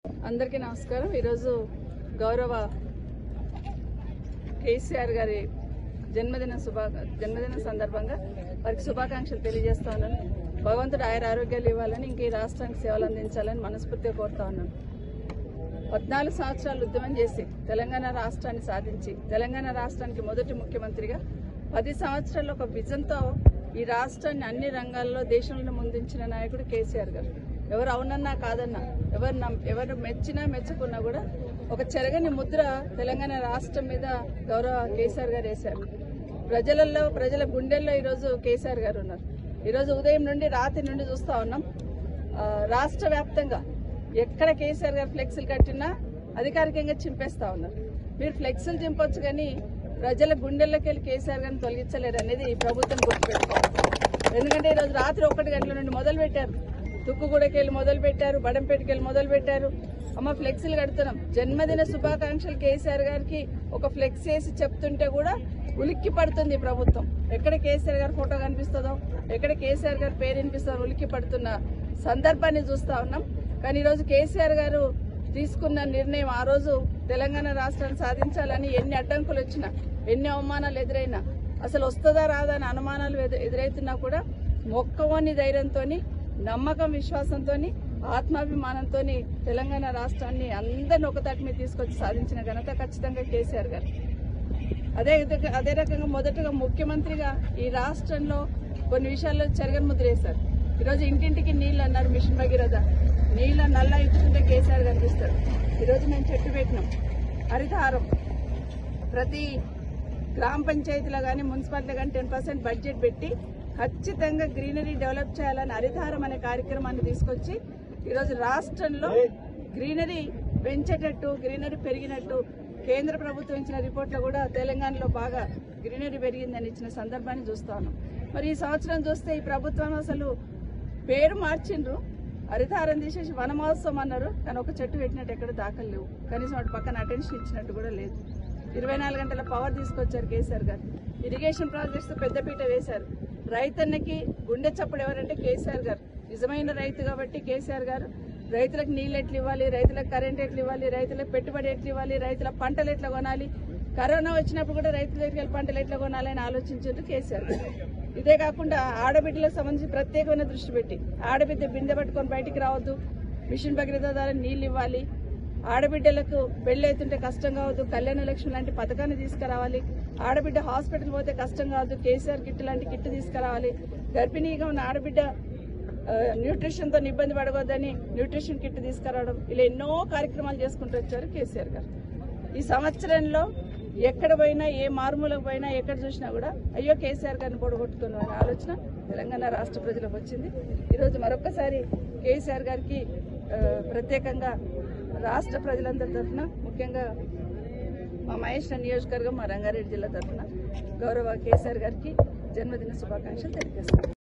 అందరికీ నమస్కారం। ఈరోజు గౌరవ కేసీఆర్ గారి జన్మదిన సందర్భంగా వారికి శుభాకాంక్షలు తెలియజేస్తా ఉన్నాను। భగవంతుడు ఆయన ఆరోగ్యాలు ఇవ్వాలని, ఇంక ఈ రాష్ట్రానికి సేవలు అందించాలని మనస్ఫూర్తిగా కోరుతా ఉన్నాను। 14 సంవత్సరాలు ఉద్యమం చేసి తెలంగాణ రాష్ట్రాన్ని సాధించి తెలంగాణ రాష్ట్రానికి మొదటి ముఖ్యమంత్రిగా 10 సంవత్సరాల్లో ఒక విజన్తో ఈ రాష్ట్రాన్ని అన్ని రంగాల్లో దేశంలో ముందుంచిన నాయకుడు కేసీఆర్ గారు। ఎవరు అవునన్నా కాదన్నా, ఎవరు మెచ్చినా మెచ్చుకున్నా కూడా ఒక చెరగని ముద్ర తెలంగాణ రాష్ట్రం మీద గౌరవ కేసీఆర్ గారు వేశారు। ప్రజల గుండెల్లో ఈరోజు కేసీఆర్ గారు ఉన్నారు। ఈరోజు ఉదయం నుండి రాత్రి నుండి చూస్తా ఉన్నాం, రాష్ట్ర వ్యాప్తంగా ఎక్కడ కేసీఆర్ గారు ఫ్లెక్సీలు కట్టినా అధికారికంగా చింపేస్తా ఉన్నారు। మీరు ఫ్లెక్సీలు చింపొచ్చు కానీ ప్రజల గుండెల్లోకి వెళ్ళి కేసీఆర్ గారిని తొలగించలేరు అనేది ఈ ప్రభుత్వం గుర్తుపెట్టుకోవాలి। ఎందుకంటే ఈరోజు రాత్రి 1 గంటల నుండి మొదలు పెట్టారు, తుక్కుగూడకి వెళ్ళి మొదలు పెట్టారు, బడంపేటకి వెళ్ళి మొదలు పెట్టారు। అమ్మ ఫ్లెక్సీలు కడుతున్నాం, జన్మదిన శుభాకాంక్షలు కేసీఆర్ గారికి ఒక ఫ్లెక్స్ వేసి చెప్తుంటే కూడా ఉలిక్కి పడుతుంది ప్రభుత్వం। ఎక్కడ కేసీఆర్ గారి ఫోటో కనిపిస్తుందో, ఎక్కడ కేసీఆర్ గారి పేరు వినిపిస్తుందో ఉలిక్కి పడుతున్న సందర్భాన్ని చూస్తా ఉన్నాం। కానీ ఈరోజు కేసీఆర్ గారు తీసుకున్న నిర్ణయం, ఆ రోజు తెలంగాణ రాష్ట్రాన్ని సాధించాలని ఎన్ని అడ్డంకులు వచ్చినా, ఎన్ని అవమానాలు ఎదురైనా, అసలు వస్తుందా రాదా అని అనుమానాలు ఎదురైతున్నా కూడా మొక్కవని ధైర్యంతో, నమ్మకం విశ్వాసంతో, ఆత్మాభిమానంతో తెలంగాణ రాష్ట్రాన్ని అందరిని ఒకతాటి మీద తీసుకొచ్చి సాధించిన ఘనత ఖచ్చితంగా కేసీఆర్ గారు। అదే రకంగా మొదటగా ముఖ్యమంత్రిగా ఈ రాష్ట్రంలో కొన్ని విషయాల్లో చెరగని ముద్ర వేశారు। ఈరోజు ఇంటింటికి నీళ్లు అన్నారు, మిషన్ భగీరథ నీళ్ళ నల్ల ఇచ్చుకుంటే కేసీఆర్ కనిపిస్తారు। ఈరోజు మేము చెట్టు పెట్టినాం, హరితహారం ప్రతి గ్రామ పంచాయతీలో కానీ మున్సిపాలిటీలో కానీ 10% బడ్జెట్ పెట్టి ఖచ్చితంగా గ్రీనరీ డెవలప్ చేయాలని హరితహారం అనే కార్యక్రమాన్ని తీసుకొచ్చి ఈరోజు రాష్ట్రంలో గ్రీనరీ పెంచేటట్టు, గ్రీనరీ పెరిగినట్టు కేంద్ర ప్రభుత్వం ఇచ్చిన రిపోర్ట్లో కూడా తెలంగాణలో బాగా గ్రీనరీ పెరిగిందని ఇచ్చిన సందర్భాన్ని చూస్తా ఉన్నాం। మరి ఈ సంవత్సరం చూస్తే ఈ ప్రభుత్వం అసలు పేరు మార్చిండ్రు, హరితహారం తీసేసి వన మహోత్సవం అన్నారు, కానీ ఒక చెట్టు పెట్టినట్టు ఎక్కడ దాఖలు లేవు, కనీసం వాటి పక్కన అటెన్షన్ ఇచ్చినట్టు కూడా లేదు। 24 గంటల పవర్ తీసుకొచ్చారు కేసీఆర్ గారు, ఇరిగేషన్ ప్రాజెక్ట్స్ పెద్దపీట వేశారు। రైతన్నకి గుండె చప్పుడు ఎవరంటే కేసీఆర్ గారు, నిజమైన రైతు కాబట్టి కేసీఆర్ గారు రైతులకు నీళ్ళు ఎట్లు ఇవ్వాలి, రైతులకు కరెంట్ ఎట్లు ఇవ్వాలి, రైతులకు పెట్టుబడి ఎట్లు ఇవ్వాలి, రైతుల పంటలు ఎట్లా కొనాలి, కరోనా వచ్చినప్పుడు కూడా రైతుల దగ్గరికి పంటలు ఎట్లా కొనాలని ఆలోచించారు కేసీఆర్ గారు। ఇదే కాకుండా ఆడబిడ్డలకు సంబంధించి ప్రత్యేకమైన దృష్టి పెట్టి, ఆడబిడ్డ బిందె పట్టుకొని బయటికి రావద్దు, మిషన్ భగీరథ ద్వారా నీళ్లు ఇవ్వాలి, ఆడబిడ్డలకు పెళ్లి అవుతుంటే కష్టం కావద్దు, కళ్యాణ లక్ష్మి లాంటి పథకాన్ని తీసుకురావాలి, ఆడబిడ్డ హాస్పిటల్ పోతే కష్టం కావద్దు, కేసీఆర్ కిట్ లాంటి కిట్ తీసుకురావాలి, గర్భిణీగా ఉన్న ఆడబిడ్డ న్యూట్రిషన్తో ఇబ్బంది పడవద్దని న్యూట్రిషన్ కిట్ తీసుకురావడం, ఇలా ఎన్నో కార్యక్రమాలు చేసుకుంటూ వచ్చారు కేసీఆర్ గారు। ఈ సంవత్సరంలో ఎక్కడ పోయినా, ఏ మారుమూలకు పోయినా, ఎక్కడ చూసినా కూడా అయ్యో కేసీఆర్ గారిని పొడగొట్టుకున్నాం అనే ఆలోచన తెలంగాణ రాష్ట్ర ప్రజలకు వచ్చింది। ఈరోజు మరొకసారి కేసీఆర్ గారికి ప్రత్యేకంగా రాష్ట్ర ప్రజలందరి తరఫున, ముఖ్యంగా మా మహేశ్వర నియోజకవర్గం, మా రంగారెడ్డి జిల్లా తరఫున గౌరవ కేసీఆర్ గారికి జన్మదిన శుభాకాంక్షలు తెలియజేస్తాను।